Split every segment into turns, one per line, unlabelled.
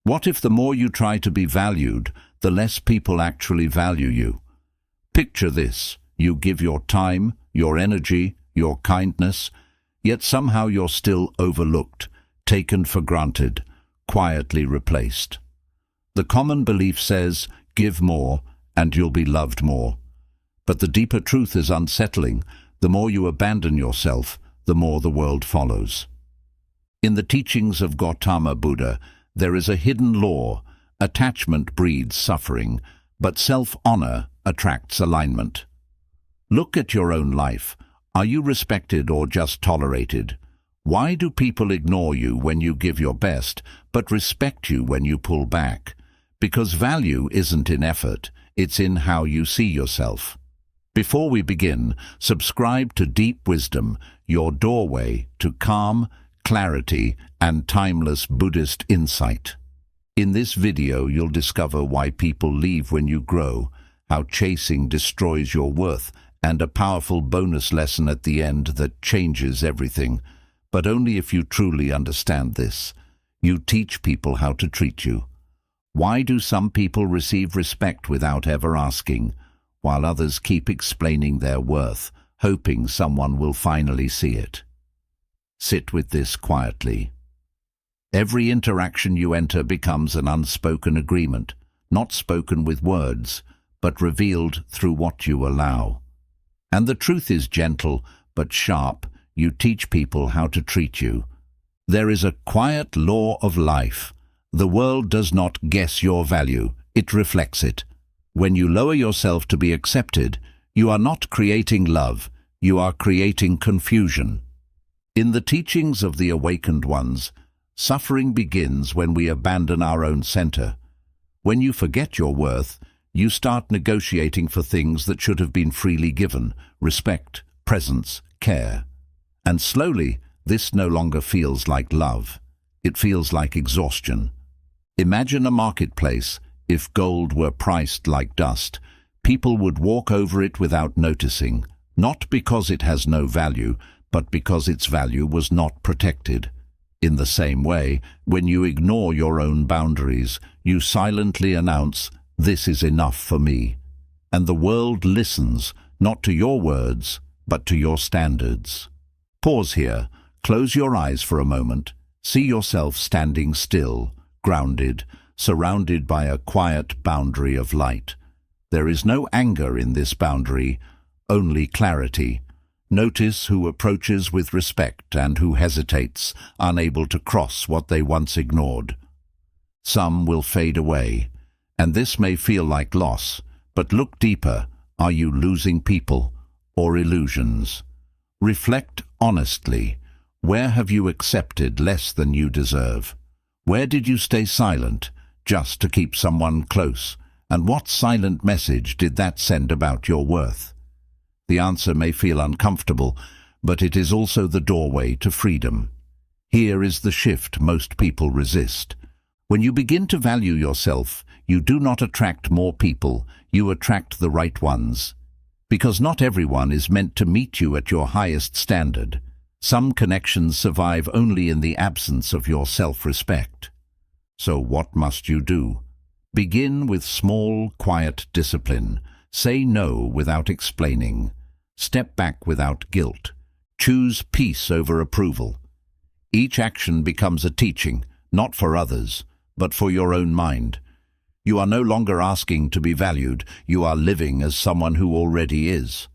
What if the more you try to be valued, the less people actually value you? Picture this: you give your time, your energy, your kindness, yet somehow you're still overlooked, taken for granted, quietly replaced. The common belief says, give more and you'll be loved more. But the deeper truth is unsettling. The more you abandon yourself, the more the world follows. In the teachings of Gautama Buddha, there is a hidden law: attachment breeds suffering, but self-honor attracts alignment. Look at your own life. Are you respected or just tolerated? Why do people ignore you when you give your best, but respect you when you pull back? Because value isn't in effort, it's in how you see yourself. Before we begin, subscribe to Deep Wisdom, your doorway to calm, clarity, and timeless Buddhist insight. In this video, you'll discover why people leave when you grow, how chasing destroys your worth, and a powerful bonus lesson at the end that changes everything. But only if you truly understand this. You teach people how to treat you. Why do some people receive respect without ever asking, while others keep explaining their worth, hoping someone will finally see it? Sit with this quietly. Every interaction you enter becomes an unspoken agreement, not spoken with words, but revealed through what you allow. And the truth is gentle but sharp. You teach people how to treat you. There is a quiet law of life. The world does not guess your value, it reflects it. When you lower yourself to be accepted, you are not creating love, you are creating confusion. In the teachings of the awakened ones, suffering begins when we abandon our own center. When you forget your worth, you start negotiating for things that should have been freely given: respect, presence, care. And slowly, this no longer feels like love. It feels like exhaustion. Imagine a marketplace. If gold were priced like dust, people would walk over it without noticing, not because it has no value, but because its value was not protected. In the same way, when you ignore your own boundaries, you silently announce, "This is enough for me." And the world listens, not to your words, but to your standards. Pause here. Close your eyes for a moment. See yourself standing still, grounded, surrounded by a quiet boundary of light. There is no anger in this boundary, only clarity. Notice who approaches with respect and who hesitates, unable to cross what they once ignored. Some will fade away, and this may feel like loss, but look deeper. Are you losing people or illusions? Reflect honestly. Where have you accepted less than you deserve? Where did you stay silent, just to keep someone close? And what silent message did that send about your worth? The answer may feel uncomfortable, but it is also the doorway to freedom. Here is the shift most people resist. When you begin to value yourself, you do not attract more people, you attract the right ones. Because not everyone is meant to meet you at your highest standard. Some connections survive only in the absence of your self-respect. So what must you do? Begin with small, quiet discipline. Say no without explaining. Step back without guilt. Choose peace over approval. Each action becomes a teaching, not for others, but for your own mind. You are no longer asking to be valued, you are living as someone who already is.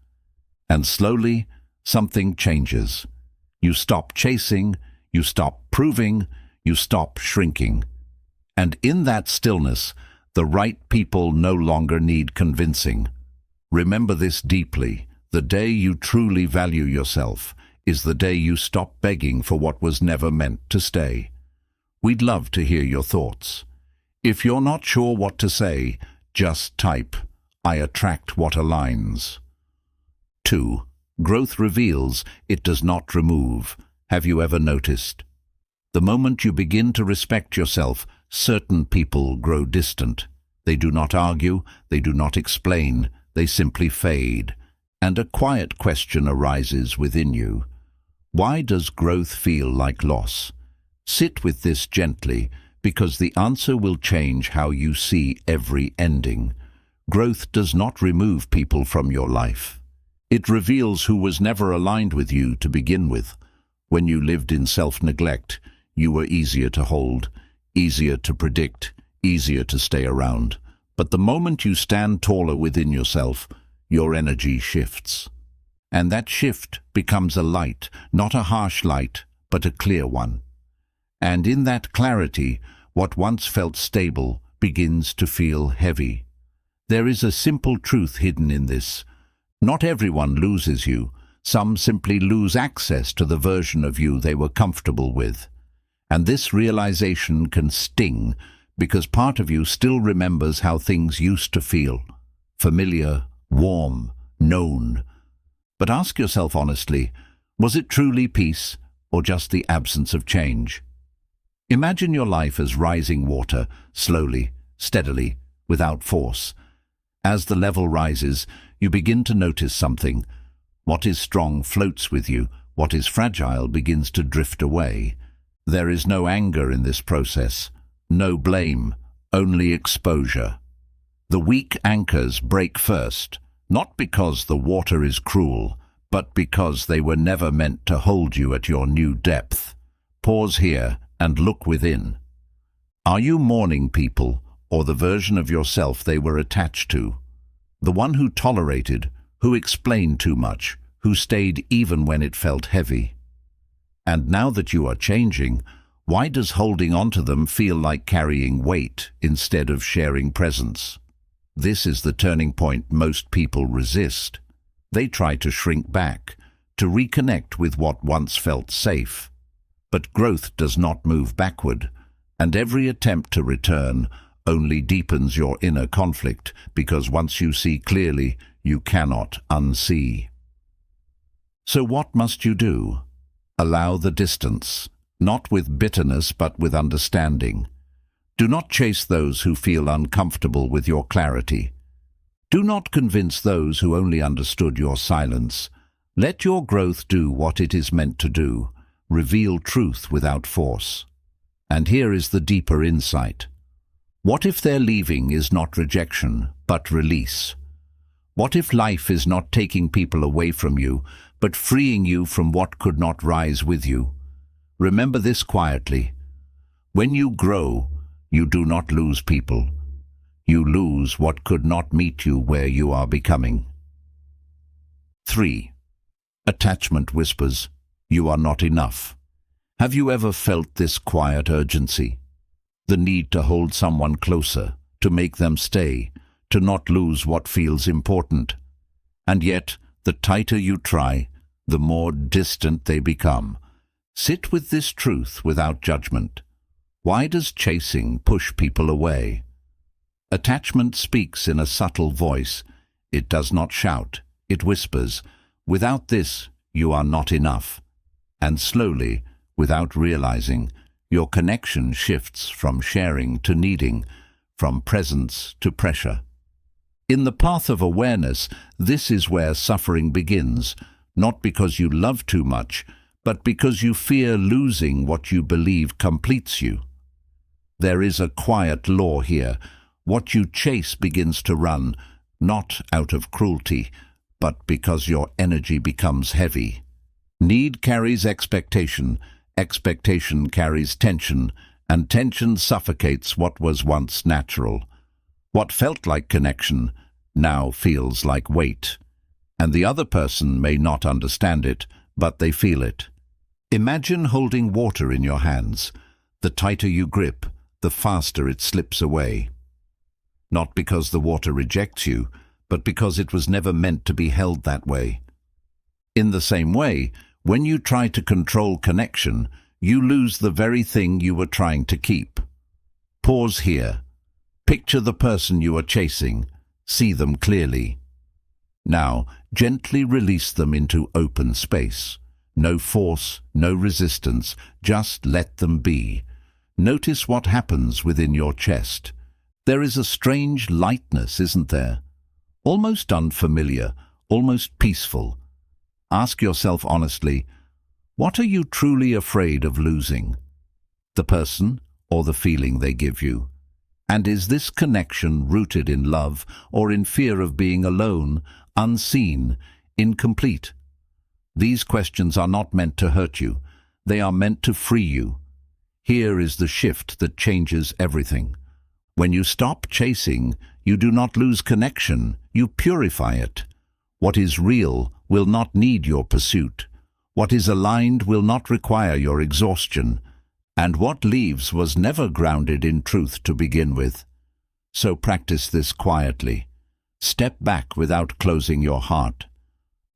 And slowly, something changes. You stop chasing, you stop proving, you stop shrinking. And in that stillness, the right people no longer need convincing. Remember this deeply. The day you truly value yourself is the day you stop begging for what was never meant to stay. We'd love to hear your thoughts. If you're not sure what to say, just type, "I attract what aligns." 2. Growth reveals, it does not remove. Have you ever noticed? The moment you begin to respect yourself, certain people grow distant. They do not argue, they do not explain, they simply fade. And a quiet question arises within you. Why does growth feel like loss? Sit with this gently, because the answer will change how you see every ending. Growth does not remove people from your life. It reveals who was never aligned with you to begin with. When you lived in self-neglect, you were easier to hold, easier to predict, easier to stay around. But the moment you stand taller within yourself, your energy shifts. And that shift becomes a light, not a harsh light, but a clear one. And in that clarity, what once felt stable begins to feel heavy. There is a simple truth hidden in this. Not everyone loses you. Some simply lose access to the version of you they were comfortable with. And this realization can sting, because part of you still remembers how things used to feel. Familiar, warm, known. But ask yourself honestly, was it truly peace, or just the absence of change? Imagine your life as rising water, slowly, steadily, without force. As the level rises, you begin to notice something. What is strong floats with you, what is fragile begins to drift away. There is no anger in this process, no blame, only exposure. The weak anchors break first, not because the water is cruel, but because they were never meant to hold you at your new depth. Pause here and look within. Are you mourning people, or the version of yourself they were attached to? The one who tolerated, who explained too much, who stayed even when it felt heavy. And now that you are changing, why does holding on to them feel like carrying weight instead of sharing presence? This is the turning point most people resist. They try to shrink back, to reconnect with what once felt safe. But growth does not move backward, and every attempt to return only deepens your inner conflict, because once you see clearly, you cannot unsee. So what must you do? Allow the distance, not with bitterness but with understanding. Do not chase those who feel uncomfortable with your clarity. Do not convince those who only understood your silence. Let your growth do what it is meant to do, reveal truth without force. And here is the deeper insight. What if their leaving is not rejection, but release? What if life is not taking people away from you, but freeing you from what could not rise with you? Remember this quietly. When you grow, you do not lose people. You lose what could not meet you where you are becoming. 3. Attachment whispers, you are not enough. Have you ever felt this quiet urgency? The need to hold someone closer, to make them stay, to not lose what feels important. And yet, the tighter you try, the more distant they become. Sit with this truth without judgment. Why does chasing push people away? Attachment speaks in a subtle voice. It does not shout, it whispers, without this, you are not enough. And slowly, without realizing, your connection shifts from sharing to needing, from presence to pressure. In the path of awareness, this is where suffering begins, not because you love too much, but because you fear losing what you believe completes you. There is a quiet law here. What you chase begins to run, not out of cruelty, but because your energy becomes heavy. Need carries expectation, expectation carries tension, and tension suffocates what was once natural. What felt like connection now feels like weight. And the other person may not understand it, but they feel it. Imagine holding water in your hands. The tighter you grip, the faster it slips away. Not because the water rejects you, but because it was never meant to be held that way. In the same way, when you try to control connection, you lose the very thing you were trying to keep. Pause here. Picture the person you are chasing. See them clearly. Now, gently release them into open space. No force, no resistance, just let them be. Notice what happens within your chest. There is a strange lightness, isn't there? Almost unfamiliar, almost peaceful. Ask yourself honestly, what are you truly afraid of losing? The person or the feeling they give you? And is this connection rooted in love or in fear of being alone, unseen, incomplete? These questions are not meant to hurt you. They are meant to free you. Here is the shift that changes everything. When you stop chasing, you do not lose connection, you purify it. What is real will not need your pursuit. What is aligned will not require your exhaustion. And what leaves was never grounded in truth to begin with. So practice this quietly. Step back without closing your heart.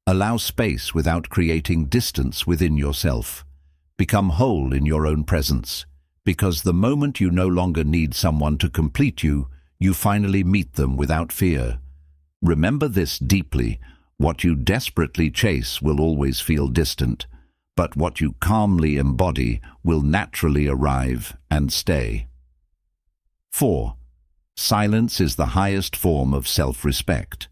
Allow space without creating distance within yourself. Become whole in your own presence, because the moment you no longer need someone to complete you, you finally meet them without fear. Remember this deeply: what you desperately chase will always feel distant, but what you calmly embody will naturally arrive and stay. 4. Silence is the highest form of self-respect.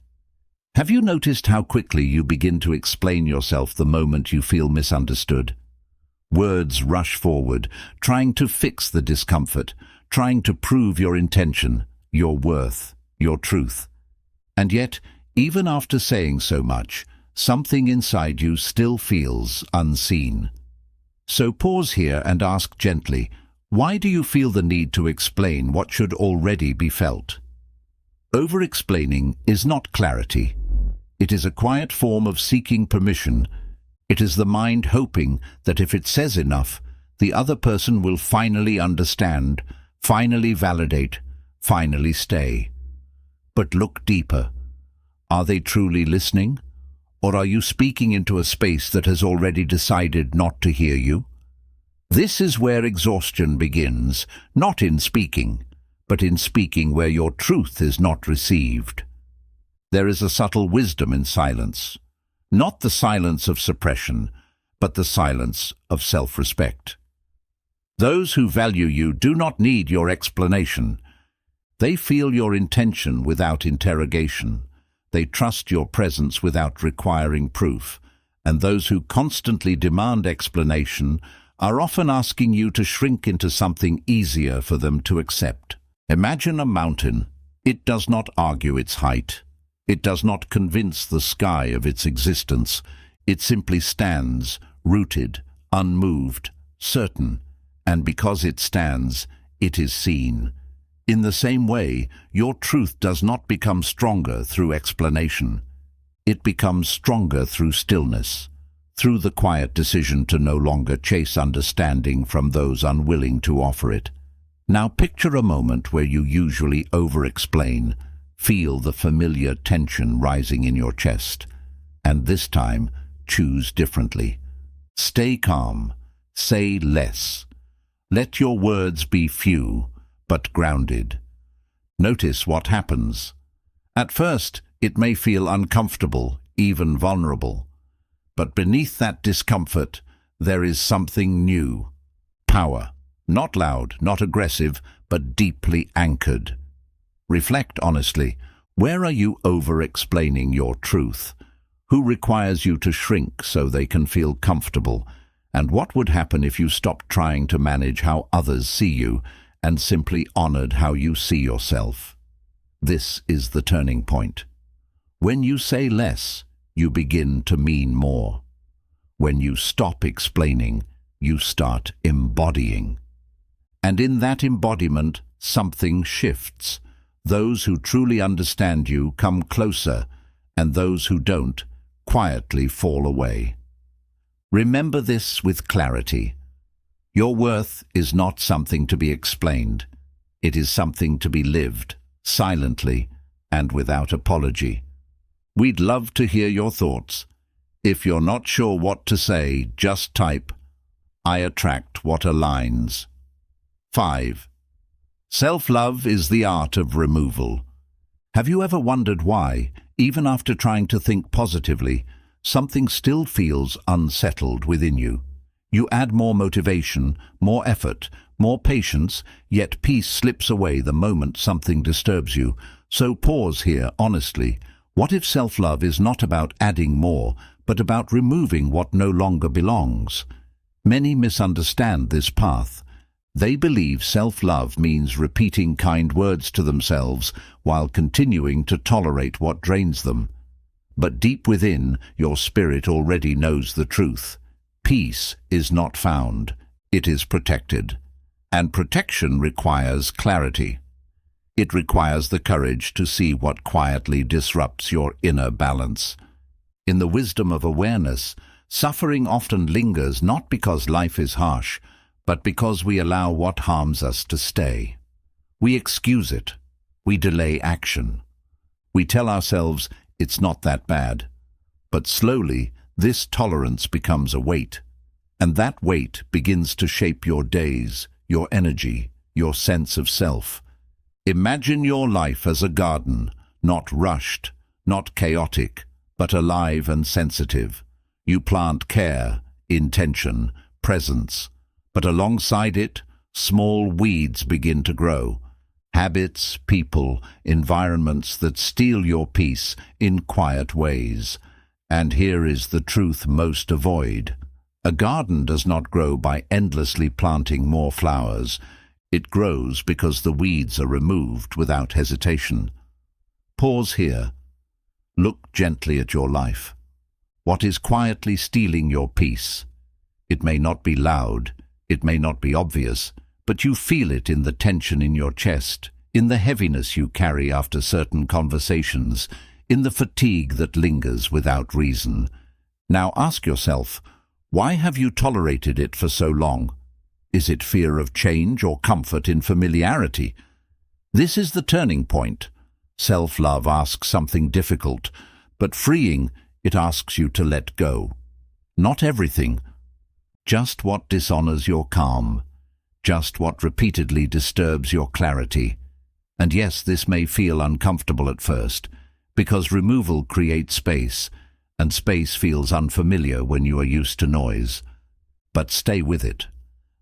Have you noticed how quickly you begin to explain yourself the moment you feel misunderstood? Words rush forward, trying to fix the discomfort, trying to prove your intention, your worth, your truth. And yet, even after saying so much, something inside you still feels unseen. So pause here and ask gently, why do you feel the need to explain what should already be felt? Over-explaining is not clarity. It is a quiet form of seeking permission. It is the mind hoping that if it says enough, the other person will finally understand, finally validate, finally stay. But look deeper. Are they truly listening? Or are you speaking into a space that has already decided not to hear you? This is where exhaustion begins, not in speaking, but in speaking where your truth is not received. There is a subtle wisdom in silence. Not the silence of suppression, but the silence of self-respect. Those who value you do not need your explanation. They feel your intention without interrogation. They trust your presence without requiring proof. And those who constantly demand explanation are often asking you to shrink into something easier for them to accept. Imagine a mountain. It does not argue its height. It does not convince the sky of its existence. It simply stands, rooted, unmoved, certain, and because it stands, it is seen. In the same way, your truth does not become stronger through explanation. It becomes stronger through stillness, through the quiet decision to no longer chase understanding from those unwilling to offer it. Now picture a moment where you usually over-explain. Feel the familiar tension rising in your chest, and this time, choose differently. Stay calm. Say less. Let your words be few, but grounded. Notice what happens. At first, it may feel uncomfortable, even vulnerable. But beneath that discomfort, there is something new. Power. Not loud, not aggressive, but deeply anchored. Reflect honestly. Where are you over-explaining your truth? Who requires you to shrink so they can feel comfortable? And what would happen if you stopped trying to manage how others see you and simply honored how you see yourself? This is the turning point. When you say less, you begin to mean more. When you stop explaining, you start embodying. And in that embodiment, something shifts. Those who truly understand you come closer, and those who don't quietly fall away. Remember this with clarity. Your worth is not something to be explained. It is something to be lived, silently and without apology. We'd love to hear your thoughts. If you're not sure what to say, just type, "I attract what aligns." 5. Self-love is the art of removal. Have you ever wondered why, even after trying to think positively, something still feels unsettled within you? You add more motivation, more effort, more patience, yet peace slips away the moment something disturbs you. So pause here honestly. What if self-love is not about adding more, but about removing what no longer belongs? Many misunderstand this path. They believe self-love means repeating kind words to themselves while continuing to tolerate what drains them. But deep within, your spirit already knows the truth. Peace is not found, it is protected. And protection requires clarity. It requires the courage to see what quietly disrupts your inner balance. In the wisdom of awareness, suffering often lingers not because life is harsh, but because we allow what harms us to stay. We excuse it. We delay action. We tell ourselves, it's not that bad. But slowly, this tolerance becomes a weight. And that weight begins to shape your days, your energy, your sense of self. Imagine your life as a garden, not rushed, not chaotic, but alive and sensitive. You plant care, intention, presence. But alongside it, small weeds begin to grow. Habits, people, environments that steal your peace in quiet ways. And here is the truth most avoid. A garden does not grow by endlessly planting more flowers. It grows because the weeds are removed without hesitation. Pause here. Look gently at your life. What is quietly stealing your peace? It may not be loud, it may not be obvious, but you feel it in the tension in your chest, in the heaviness you carry after certain conversations, in the fatigue that lingers without reason. Now ask yourself, why have you tolerated it for so long? Is it fear of change or comfort in familiarity? This is the turning point. Self-love asks something difficult, but freeing, it asks you to let go. Not everything. Just what dishonors your calm. Just what repeatedly disturbs your clarity. And yes, this may feel uncomfortable at first, because removal creates space, and space feels unfamiliar when you are used to noise. But stay with it.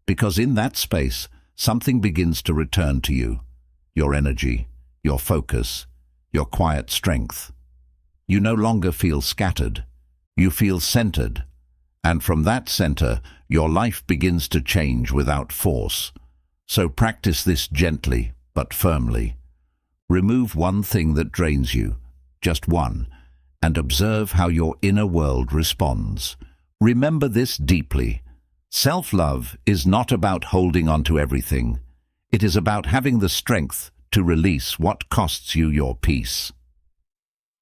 Because in that space, something begins to return to you. Your energy, your focus, your quiet strength. You no longer feel scattered. You feel centered. And from that center, your life begins to change without force. So practice this gently, but firmly. Remove one thing that drains you, just one, and observe how your inner world responds. Remember this deeply. Self-love is not about holding on to everything. It is about having the strength to release what costs you your peace.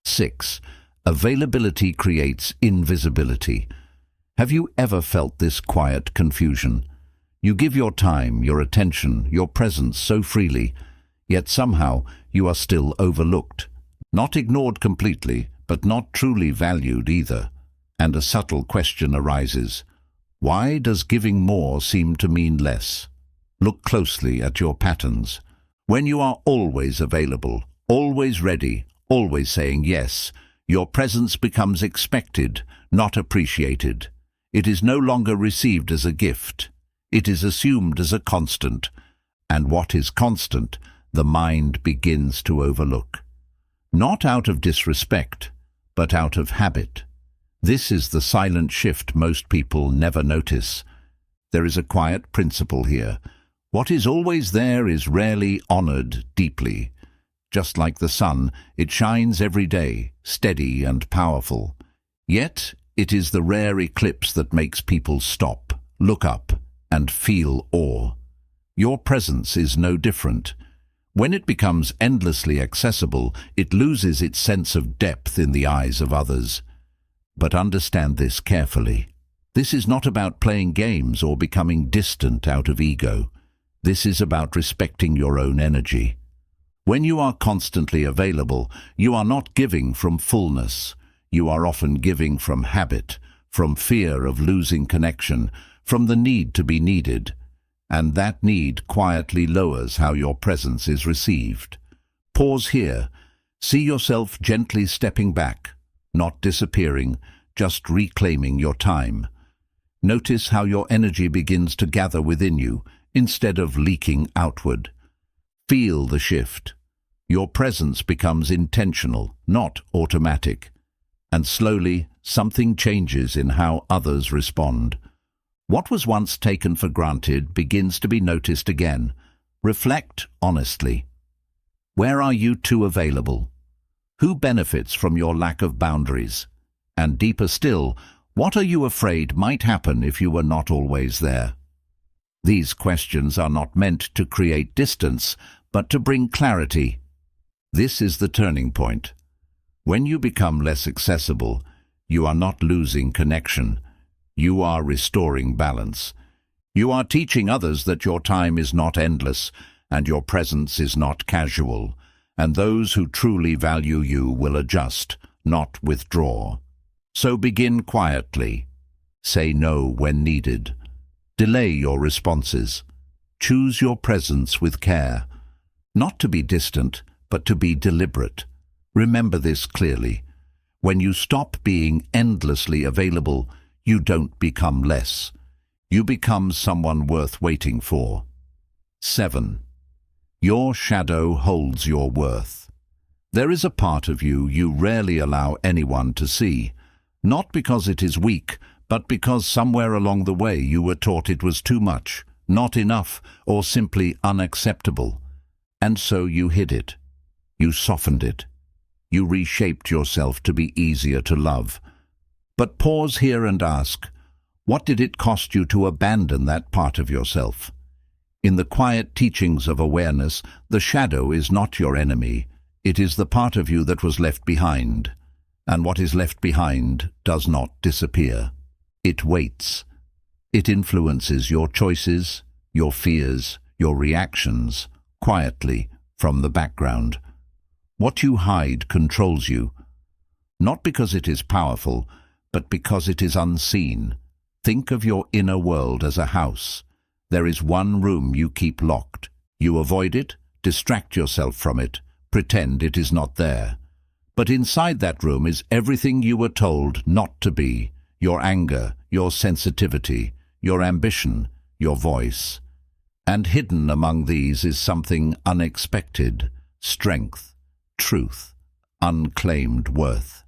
6. Availability creates invisibility. Have you ever felt this quiet confusion? You give your time, your attention, your presence so freely, yet somehow you are still overlooked. Not ignored completely, but not truly valued either. And a subtle question arises. Why does giving more seem to mean less? Look closely at your patterns. When you are always available, always ready, always saying yes, your presence becomes expected, not appreciated. It is no longer received as a gift. It is assumed as a constant. And what is constant, the mind begins to overlook. Not out of disrespect, but out of habit. This is the silent shift most people never notice. There is a quiet principle here. What is always there is rarely honored deeply. Just like the sun, it shines every day, steady and powerful. Yet, it is the rare eclipse that makes people stop, look up, and feel awe. Your presence is no different. When it becomes endlessly accessible, it loses its sense of depth in the eyes of others. But understand this carefully. This is not about playing games or becoming distant out of ego. This is about respecting your own energy. When you are constantly available, you are not giving from fullness. You are often giving from habit, from fear of losing connection, from the need to be needed. And that need quietly lowers how your presence is received. Pause here. See yourself gently stepping back, not disappearing, just reclaiming your time. Notice how your energy begins to gather within you, instead of leaking outward. Feel the shift. Your presence becomes intentional, not automatic. And slowly, something changes in how others respond. What was once taken for granted begins to be noticed again. Reflect honestly. Where are you too available? Who benefits from your lack of boundaries? And deeper still, what are you afraid might happen if you were not always there? These questions are not meant to create distance, but to bring clarity. This is the turning point. When you become less accessible, you are not losing connection. You are restoring balance. You are teaching others that your time is not endless and your presence is not casual, and those who truly value you will adjust, not withdraw. So begin quietly. Say no when needed. Delay your responses. Choose your presence with care. Not to be distant, but to be deliberate. Remember this clearly. When you stop being endlessly available, you don't become less. You become someone worth waiting for. 7. Your shadow holds your worth. There is a part of you you rarely allow anyone to see, not because it is weak, but because somewhere along the way you were taught it was too much, not enough, or simply unacceptable. And so you hid it. You softened it. You reshaped yourself to be easier to love. But pause here and ask, what did it cost you to abandon that part of yourself? In the quiet teachings of awareness, the shadow is not your enemy. It is the part of you that was left behind. And what is left behind does not disappear. It waits. It influences your choices, your fears, your reactions, quietly from the background. What you hide controls you, not because it is powerful, but because it is unseen. Think of your inner world as a house. There is one room you keep locked. You avoid it, distract yourself from it, pretend it is not there. But inside that room is everything you were told not to be: your anger, your sensitivity, your ambition, your voice. And hidden among these is something unexpected: strength, truth, unclaimed worth.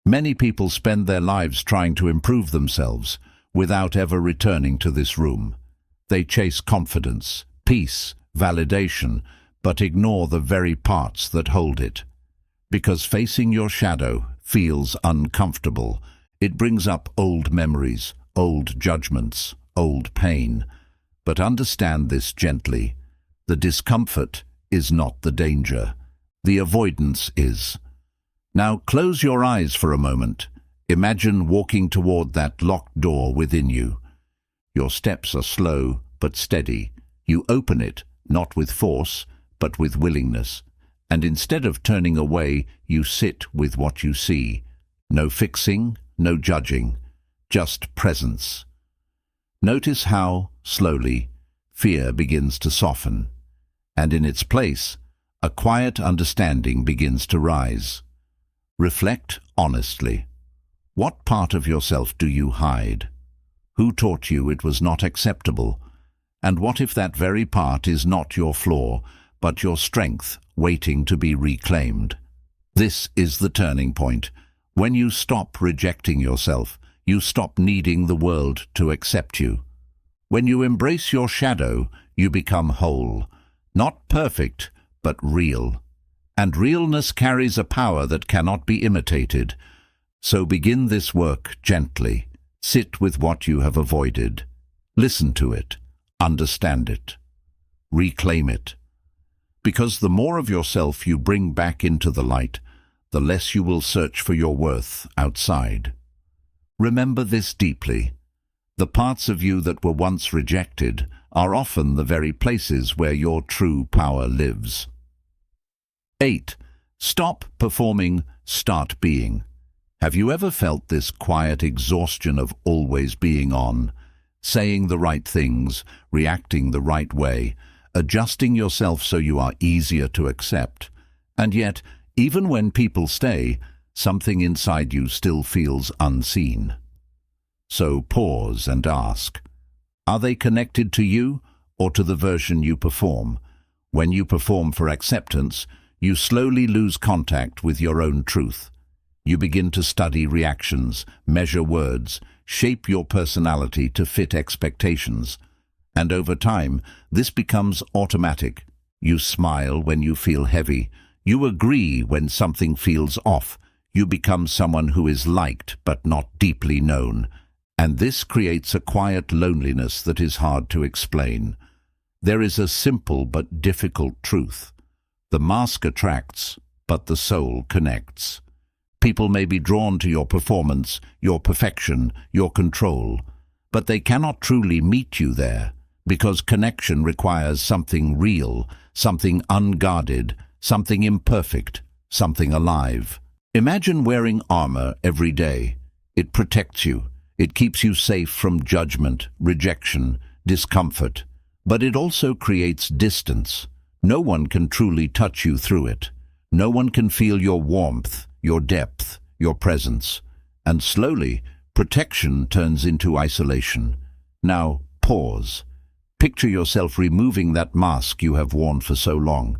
Many people spend their lives trying to improve themselves without ever returning to this room. They chase confidence, peace, validation, but ignore the very parts that hold it. Because facing your shadow feels uncomfortable. It brings up old memories, old judgments, old pain. But understand this gently. The discomfort is not the danger. The avoidance is. Now close your eyes for a moment. Imagine walking toward that locked door within you. Your steps are slow but steady. You open it, not with force, but with willingness. And instead of turning away, you sit with what you see. No fixing, no judging, just presence. Notice how, slowly, fear begins to soften, and in its place, a quiet understanding begins to rise. Reflect honestly. What part of yourself do you hide? Who taught you it was not acceptable? And what if that very part is not your flaw, but your strength waiting to be reclaimed? This is the turning point. When you stop rejecting yourself, you stop needing the world to accept you. When you embrace your shadow, you become whole. Not perfect, but real. And realness carries a power that cannot be imitated. So begin this work gently. Sit with what you have avoided. Listen to it. Understand it. Reclaim it. Because the more of yourself you bring back into the light, the less you will search for your worth outside. Remember this deeply. The parts of you that were once rejected are often the very places where your true power lives. 8. Stop performing, start being. Have you ever felt this quiet exhaustion of always being on, saying the right things, reacting the right way, adjusting yourself so you are easier to accept? And yet, even when people stay, something inside you still feels unseen. So pause and ask, are they connected to you or to the version you perform? When you perform for acceptance, you slowly lose contact with your own truth. You begin to study reactions, measure words, shape your personality to fit expectations. And over time, this becomes automatic. You smile when you feel heavy. You agree when something feels off. You become someone who is liked but not deeply known. And this creates a quiet loneliness that is hard to explain. There is a simple but difficult truth. The mask attracts, but the soul connects. People may be drawn to your performance, your perfection, your control, but they cannot truly meet you there, because connection requires something real, something unguarded, something imperfect, something alive. Imagine wearing armor every day. It protects you. It keeps you safe from judgment, rejection, discomfort. But it also creates distance. No one can truly touch you through it. No one can feel your warmth, your depth, your presence. And slowly, protection turns into isolation. Now, pause. Picture yourself removing that mask you have worn for so long.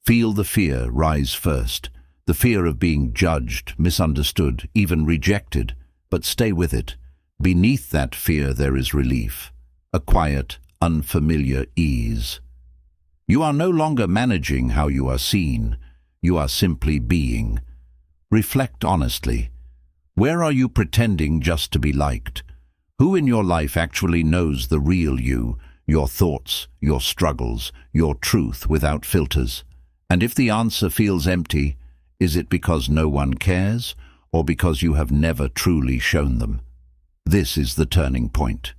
Feel the fear rise first. The fear of being judged, misunderstood, even rejected. But stay with it. Beneath that fear there is relief. A quiet, unfamiliar ease. You are no longer managing how you are seen. You are simply being. Reflect honestly. Where are you pretending just to be liked? Who in your life actually knows the real you, your thoughts, your struggles, your truth without filters? And if the answer feels empty, is it because no one cares, or because you have never truly shown them? This is the turning point.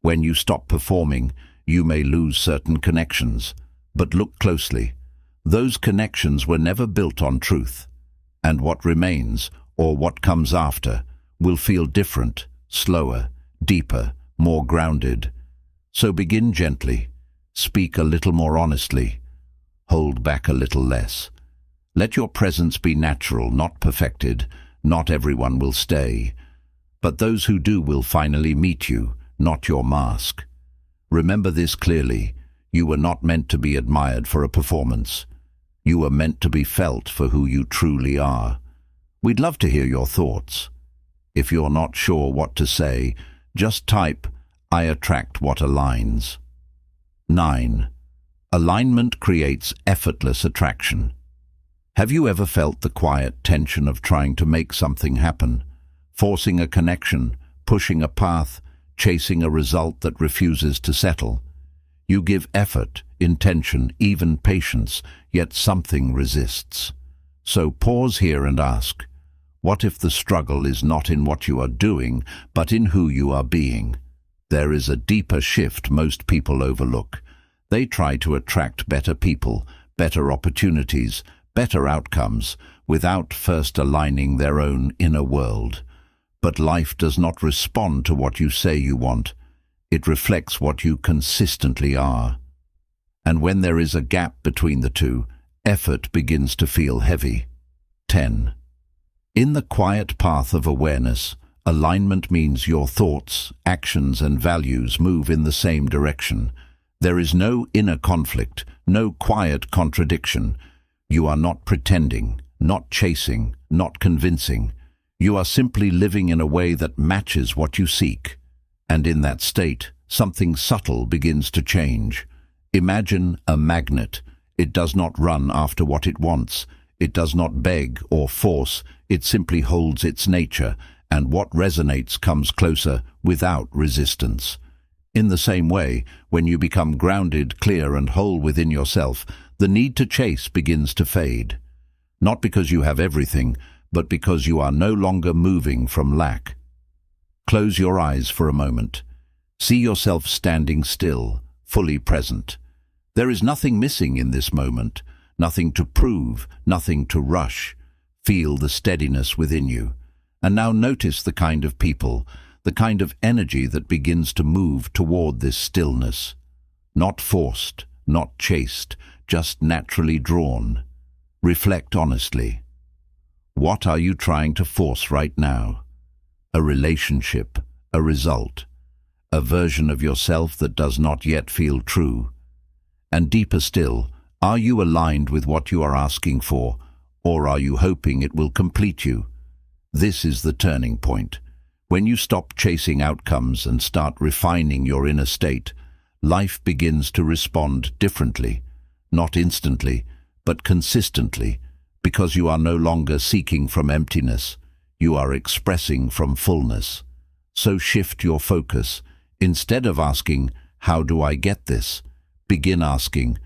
When you stop performing, you may lose certain connections. But look closely. Those connections were never built on truth. And what remains, or what comes after, will feel different, slower, deeper, more grounded. So begin gently. Speak a little more honestly. Hold back a little less. Let your presence be natural, not perfected. Not everyone will stay. But those who do will finally meet you, not your mask. Remember this clearly. You were not meant to be admired for a performance. You were meant to be felt for who you truly are. We'd love to hear your thoughts. If you're not sure what to say, just type, "I attract what aligns." 9. Alignment creates effortless attraction. Have you ever felt the quiet tension of trying to make something happen? Forcing a connection, pushing a path, chasing a result that refuses to settle? You give effort, intention, even patience, yet something resists. So pause here and ask, what if the struggle is not in what you are doing, but in who you are being? There is a deeper shift most people overlook. They try to attract better people, better opportunities, better outcomes, without first aligning their own inner world. But life does not respond to what you say you want. It reflects what you consistently are. And when there is a gap between the two, effort begins to feel heavy. 10. In the quiet path of awareness, alignment means your thoughts, actions, and values move in the same direction. There is no inner conflict, no quiet contradiction. You are not pretending, not chasing, not convincing. You are simply living in a way that matches what you seek. And in that state, something subtle begins to change. Imagine a magnet. It does not run after what it wants. It does not beg or force. It simply holds its nature, and what resonates comes closer without resistance. In the same way, when you become grounded, clear, and whole within yourself, the need to chase begins to fade. Not because you have everything, but because you are no longer moving from lack. Close your eyes for a moment. See yourself standing still, fully present. There is nothing missing in this moment, nothing to prove, nothing to rush. Feel the steadiness within you. And now notice the kind of people, the kind of energy that begins to move toward this stillness. Not forced, not chased, just naturally drawn. Reflect honestly. What are you trying to force right now? A relationship, a result, a version of yourself that does not yet feel true. And deeper still, are you aligned with what you are asking for, or are you hoping it will complete you? This is the turning point. When you stop chasing outcomes and start refining your inner state, life begins to respond differently, not instantly, but consistently, because you are no longer seeking from emptiness, you are expressing from fullness. So shift your focus. Instead of asking, "How do I get this?" begin asking,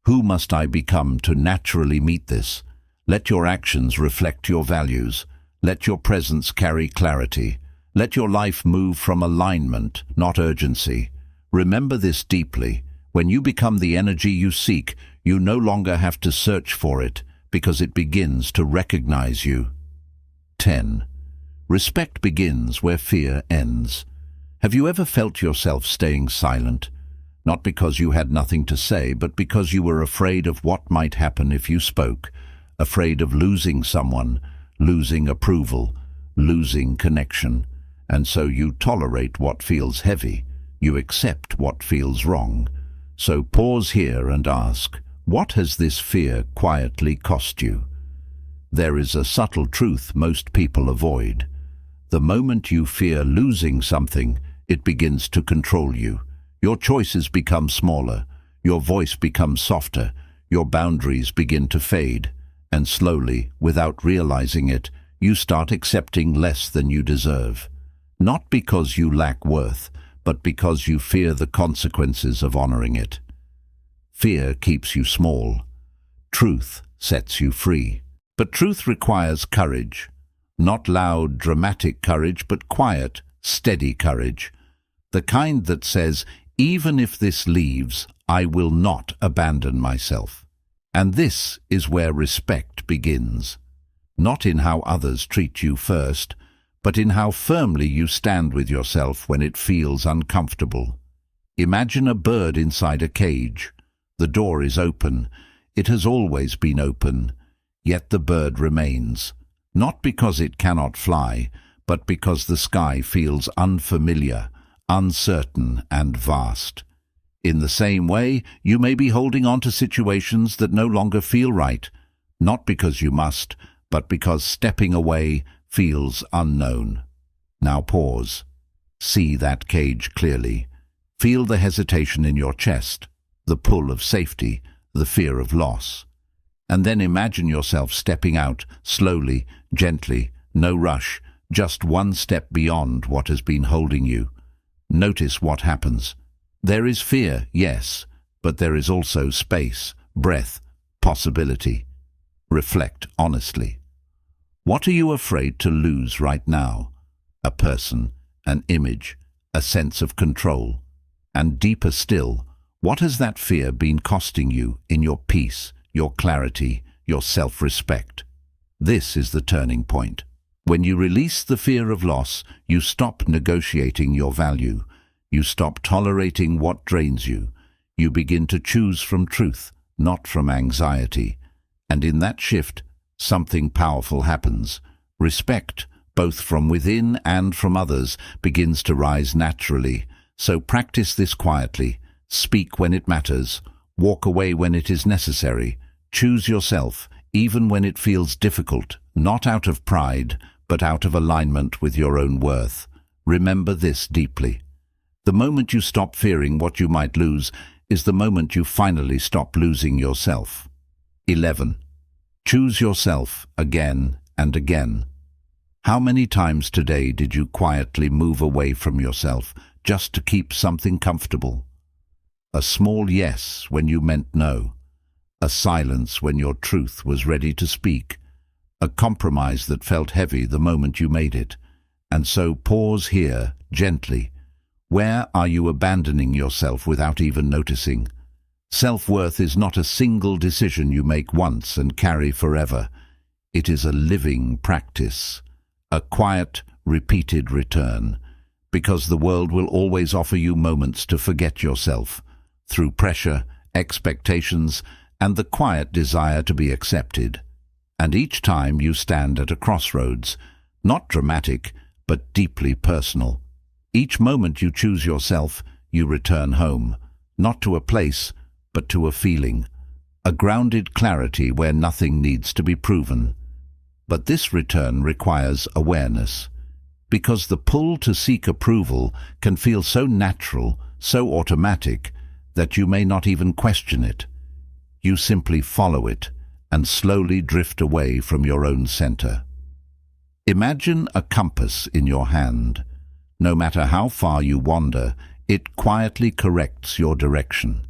"Who must I become to naturally meet this?" Let your actions reflect your values. Let your presence carry clarity. Let your life move from alignment, not urgency. Remember this deeply. When you become the energy you seek, you no longer have to search for it, because it begins to recognize you. 10. Respect begins where fear ends. Have you ever felt yourself staying silent? Not because you had nothing to say, but because you were afraid of what might happen if you spoke, afraid of losing someone, losing approval, losing connection. And so you tolerate what feels heavy. You accept what feels wrong. So pause here and ask, what has this fear quietly cost you? There is a subtle truth most people avoid. The moment you fear losing something, it begins to control you. Your choices become smaller, your voice becomes softer, your boundaries begin to fade, and slowly, without realizing it, you start accepting less than you deserve. Not because you lack worth, but because you fear the consequences of honoring it. Fear keeps you small. Truth sets you free. But truth requires courage. Not loud, dramatic courage, but quiet, steady courage. The kind that says, even if this leaves, I will not abandon myself. And this is where respect begins. Not in how others treat you first, but in how firmly you stand with yourself when it feels uncomfortable. Imagine a bird inside a cage. The door is open. It has always been open. Yet the bird remains, not because it cannot fly, but because the sky feels unfamiliar, uncertain, and vast. In the same way, you may be holding on to situations that no longer feel right, not because you must, but because stepping away feels unknown. Now pause. See that cage clearly. Feel the hesitation in your chest, the pull of safety, the fear of loss. And then imagine yourself stepping out, slowly, gently, no rush, just one step beyond what has been holding you. Notice what happens. There is fear, yes, but there is also space, breath, possibility. Reflect honestly. What are you afraid to lose right now? A person, an image, a sense of control. And deeper still, what has that fear been costing you in your peace, your clarity, your self-respect? This is the turning point. When you release the fear of loss, you stop negotiating your value. You stop tolerating what drains you. You begin to choose from truth, not from anxiety. And in that shift, something powerful happens. Respect, both from within and from others, begins to rise naturally. So practice this quietly. Speak when it matters. Walk away when it is necessary. Choose yourself, even when it feels difficult, not out of pride, but out of alignment with your own worth. Remember this deeply. The moment you stop fearing what you might lose is the moment you finally stop losing yourself. 11. Choose yourself again and again. How many times today did you quietly move away from yourself just to keep something comfortable? A small yes when you meant no. A silence when your truth was ready to speak. A compromise that felt heavy the moment you made it. And so pause here, gently. Where are you abandoning yourself without even noticing? Self-worth is not a single decision you make once and carry forever. It is a living practice, a quiet, repeated return, because the world will always offer you moments to forget yourself, through pressure, expectations, and the quiet desire to be accepted. And each time you stand at a crossroads, not dramatic, but deeply personal. Each moment you choose yourself, you return home, not to a place, but to a feeling, a grounded clarity where nothing needs to be proven. But this return requires awareness, because the pull to seek approval can feel so natural, so automatic, that you may not even question it. You simply follow it and slowly drift away from your own center. Imagine a compass in your hand. No matter how far you wander, it quietly corrects your direction.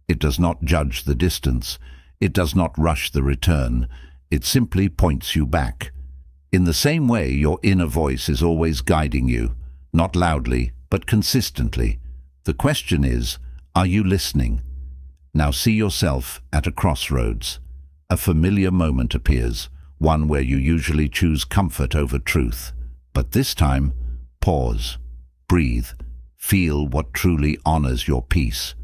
It does not judge the distance. It does not rush the return. It simply points you back. In the same way, your inner voice is always guiding you, not loudly, but consistently. The question is, are you listening? Now see yourself at a crossroads. A familiar moment appears, one where you usually choose comfort over truth. But this time, pause, breathe, feel what truly honors your peace,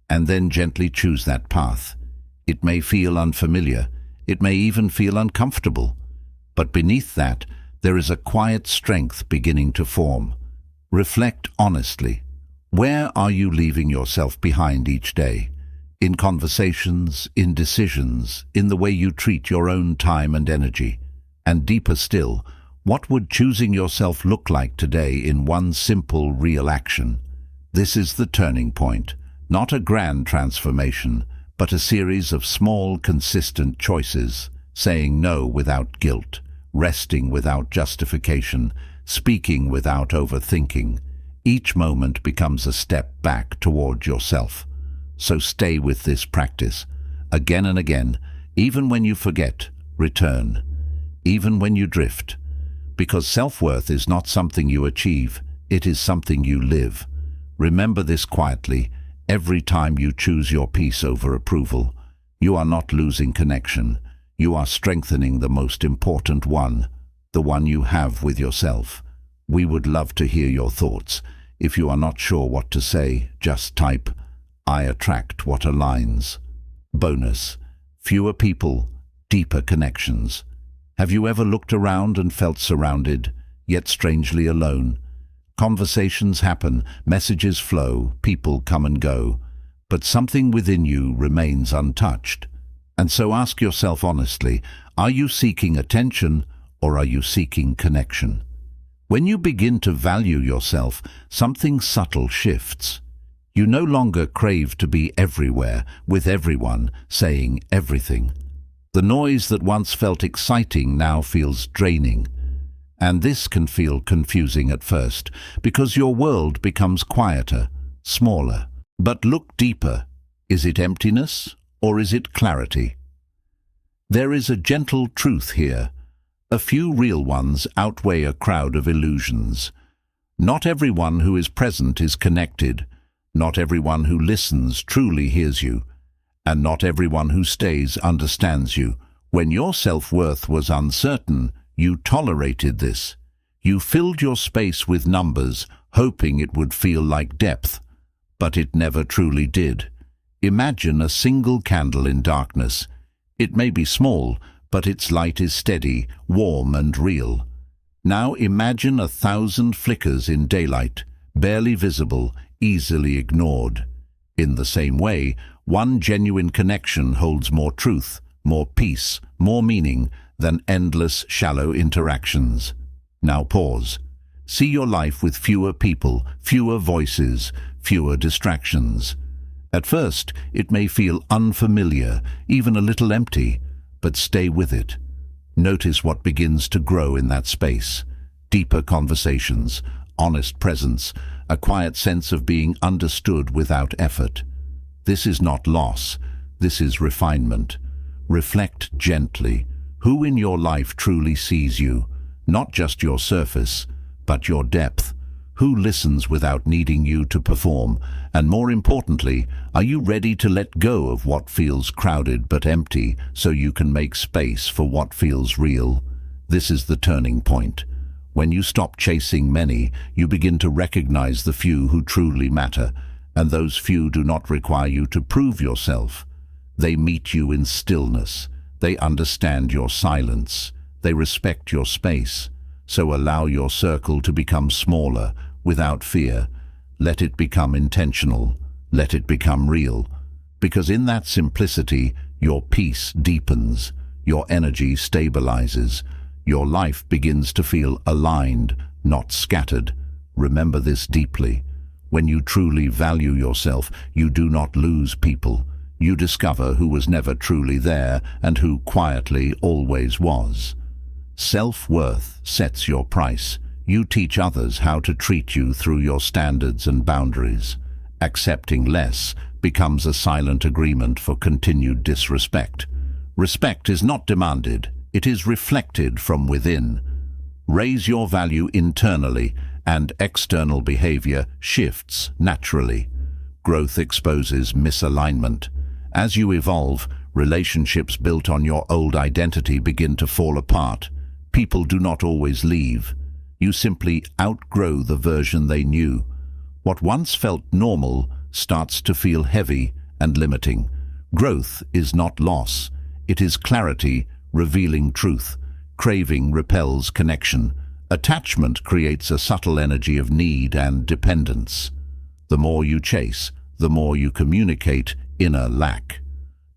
and then gently choose that path. It may feel unfamiliar, it may even feel uncomfortable, but beneath that, there is a quiet strength beginning to form. Reflect honestly. Where are you leaving yourself behind each day? In conversations, in decisions, in the way you treat your own time and energy. And deeper still, what would choosing yourself look like today in one simple, real action? This is the turning point, not a grand transformation, but a series of small, consistent choices, saying no without guilt, resting without justification, speaking without overthinking. Each moment becomes a step back toward yourself. So stay with this practice, again and again, even when you forget, return, even when you drift. Because self-worth is not something you achieve, it is something you live. Remember this quietly, every time you choose your peace over approval. You are not losing connection, you are strengthening the most important one, the one you have with yourself. We would love to hear your thoughts. If you are not sure what to say, just type, "I attract what aligns." Bonus: fewer people, deeper connections. Have you ever looked around and felt surrounded, yet strangely alone? Conversations happen, messages flow, people come and go, but something within you remains untouched. And so ask yourself honestly, are you seeking attention or are you seeking connection? When you begin to value yourself, something subtle shifts. You no longer crave to be everywhere, with everyone, saying everything. The noise that once felt exciting now feels draining. And this can feel confusing at first, because your world becomes quieter, smaller. But look deeper. Is it emptiness, or is it clarity? There is a gentle truth here. A few real ones outweigh a crowd of illusions. Not everyone who is present is connected. Not everyone who listens truly hears you, and not everyone who stays understands you. When your self-worth was uncertain, you tolerated this. You filled your space with numbers, hoping it would feel like depth, but it never truly did. Imagine a single candle in darkness. It may be small, but its light is steady, warm and real. Now imagine 1,000 flickers in daylight, barely visible, easily ignored. In the same way, one genuine connection holds more truth, more peace, more meaning than endless shallow interactions. Now pause. See your life with fewer people, fewer voices, fewer distractions. At first, it may feel unfamiliar, even a little empty, but stay with it. Notice what begins to grow in that space. Deeper conversations, honest presence, a quiet sense of being understood without effort. This is not loss, this is refinement. Reflect gently. Who in your life truly sees you? Not just your surface, but your depth. Who listens without needing you to perform? And more importantly, are you ready to let go of what feels crowded but empty so you can make space for what feels real? This is the turning point. When you stop chasing many, you begin to recognize the few who truly matter, and those few do not require you to prove yourself. They meet you in stillness. They understand your silence. They respect your space. So allow your circle to become smaller, without fear. Let it become intentional. Let it become real. Because in that simplicity, your peace deepens, your energy stabilizes, your life begins to feel aligned, not scattered. Remember this deeply. When you truly value yourself, you do not lose people. You discover who was never truly there and who quietly always was. Self-worth sets your price. You teach others how to treat you through your standards and boundaries. Accepting less becomes a silent agreement for continued disrespect. Respect is not demanded, it is reflected from within. Raise your value internally, and external behavior shifts naturally. Growth exposes misalignment. As you evolve, relationships built on your old identity begin to fall apart. People do not always leave. You simply outgrow the version they knew. What once felt normal starts to feel heavy and limiting. Growth is not loss. It is clarity revealing truth. Craving repels connection. Attachment creates a subtle energy of need and dependence. The more you chase, the more you communicate inner lack.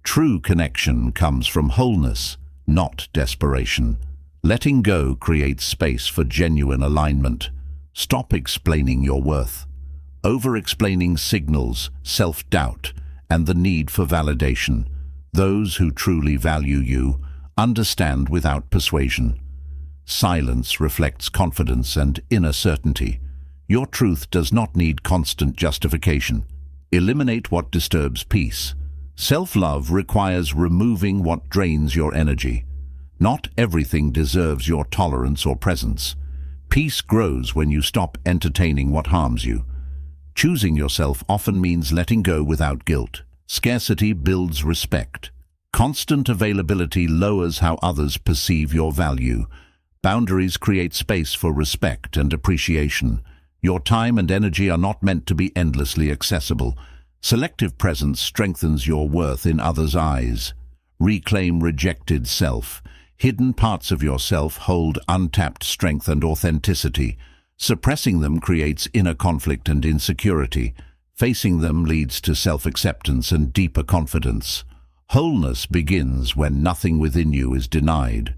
True connection comes from wholeness, not desperation. Letting go creates space for genuine alignment. Stop explaining your worth. Over-explaining signals self-doubt and the need for validation. Those who truly value you understand without persuasion. Silence reflects confidence and inner certainty. Your truth does not need constant justification. Eliminate what disturbs peace. Self-love requires removing what drains your energy. Not everything deserves your tolerance or presence. Peace grows when you stop entertaining what harms you. Choosing yourself often means letting go without guilt. Scarcity builds respect. Constant availability lowers how others perceive your value. Boundaries create space for respect and appreciation. Your time and energy are not meant to be endlessly accessible. Selective presence strengthens your worth in others' eyes. Reclaim rejected self. Hidden parts of yourself hold untapped strength and authenticity. Suppressing them creates inner conflict and insecurity. Facing them leads to self-acceptance and deeper confidence. Wholeness begins when nothing within you is denied.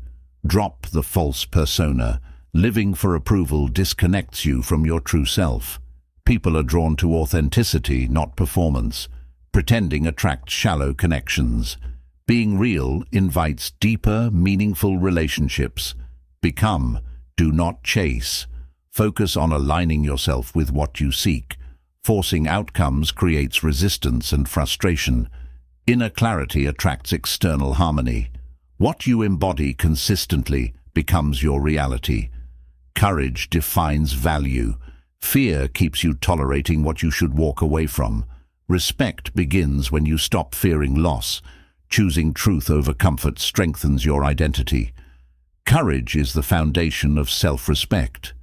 Drop the false persona. Living for approval disconnects you from your true self. People are drawn to authenticity, not performance. Pretending attracts shallow connections. Being real invites deeper, meaningful relationships. Become, do not chase. Focus on aligning yourself with what you seek. Forcing outcomes creates resistance and frustration. Inner clarity attracts external harmony. What you embody consistently becomes your reality. Courage defines value. Fear keeps you tolerating what you should walk away from. Respect begins when you stop fearing loss. Choosing truth over comfort strengthens your identity. Courage is the foundation of self-respect.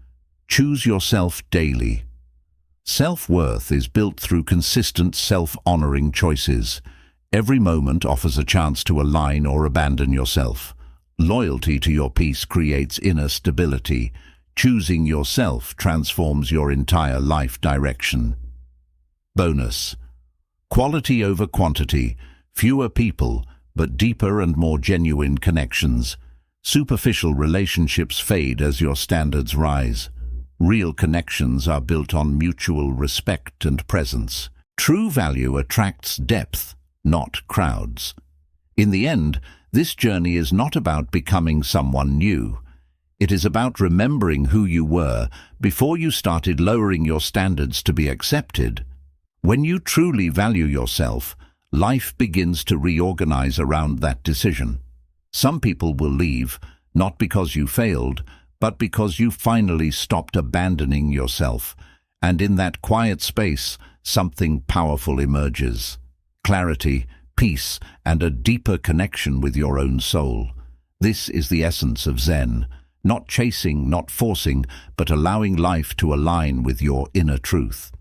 Choose yourself daily. Self-worth is built through consistent self-honoring choices. Every moment offers a chance to align or abandon yourself. Loyalty to your peace creates inner stability. Choosing yourself transforms your entire life direction. Bonus. Quality over quantity. Fewer people, but deeper and more genuine connections. Superficial relationships fade as your standards rise. Real connections are built on mutual respect and presence. True value attracts depth, not crowds. In the end, this journey is not about becoming someone new. It is about remembering who you were before you started lowering your standards to be accepted. When you truly value yourself, life begins to reorganize around that decision. Some people will leave, not because you failed, but because you finally stopped abandoning yourself. And in that quiet space, something powerful emerges. Clarity, peace, and a deeper connection with your own soul. This is the essence of Zen. Not chasing, not forcing, but allowing life to align with your inner truth.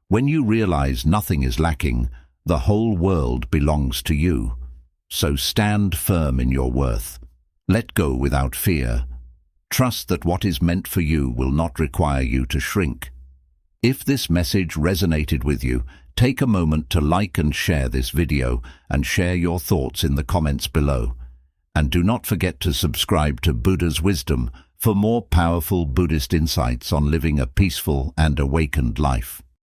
When you realize nothing is lacking, the whole world belongs to you. So stand firm in your worth. Let go without fear. Trust that what is meant for you will not require you to shrink. If this message resonated with you, take a moment to like and share this video and share your thoughts in the comments below. And do not forget to subscribe to Buddha's Wisdom for more powerful Buddhist insights on living a peaceful and awakened life.